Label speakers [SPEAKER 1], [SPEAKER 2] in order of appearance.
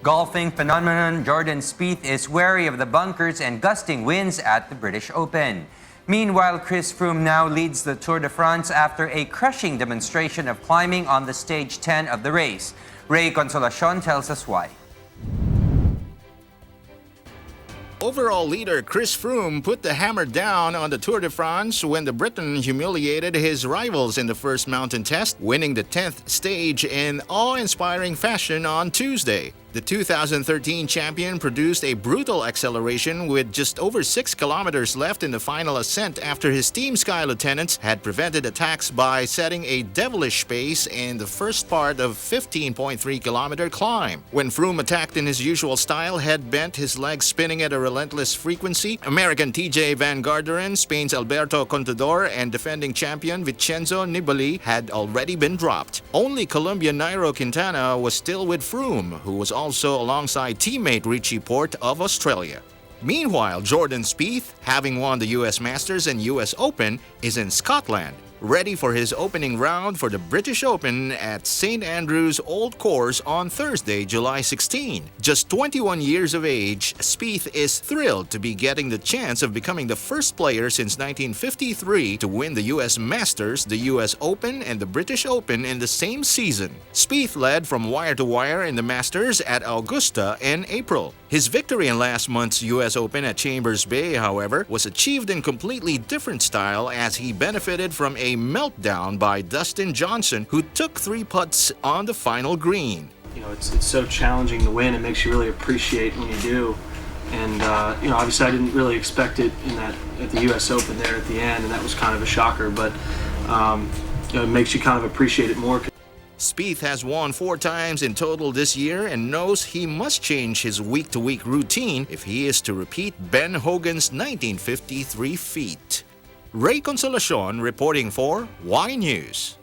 [SPEAKER 1] Golfing phenomenon Jordan Spieth is wary of the bunkers and gusting winds at the British Open. Meanwhile, Froome now leads the Tour de France after a crushing demonstration of climbing on the stage 10 of the race. Ray Consolacion tells us why.
[SPEAKER 2] Overall leader Froome put the hammer down on the Tour de France when the Briton humiliated his rivals in the first mountain test, winning the 10th stage in awe-inspiring fashion on Tuesday. The 2013 champion produced a brutal acceleration with just over 6 kilometers left in the final ascent after his Team Sky lieutenants had prevented attacks by setting a devilish pace in the first part of 15.3-kilometer climb. When Froome attacked in his usual style, head bent, his legs spinning at a relentless frequency, American TJ Van Garderen, Spain's Alberto Contador, and defending champion Vincenzo Nibali had already been dropped. Only Colombian Nairo Quintana was still with Froome, who was also alongside teammate Richie Porte of Australia. Meanwhile, Jordan Spieth, having won the US Masters and US Open, is in Scotland, ready for his opening round for the British Open at St Andrews Old Course on Thursday, July 16. Just 21 years of age, Spieth is thrilled to be getting the chance of becoming the first player since 1953 to win the US Masters, the US Open, and the British Open in the same season. Spieth led from wire to wire in the Masters at Augusta in April. His victory in last month's US Open at Chambers Bay, however, was achieved in completely different style as he benefited from a meltdown by Dustin Johnson, who took 3 putts on the final green.
[SPEAKER 3] You know, it's so challenging to win. It makes you really appreciate when you do. And obviously I didn't really expect it at the US Open there at the end, and that was kind of a shocker. But it makes you kind of appreciate it more.
[SPEAKER 2] Spieth has won 4 times in total this year and knows he must change his week-to-week routine if he is to repeat Ben Hogan's 1953 feat. Ray Consolacion reporting for Y News.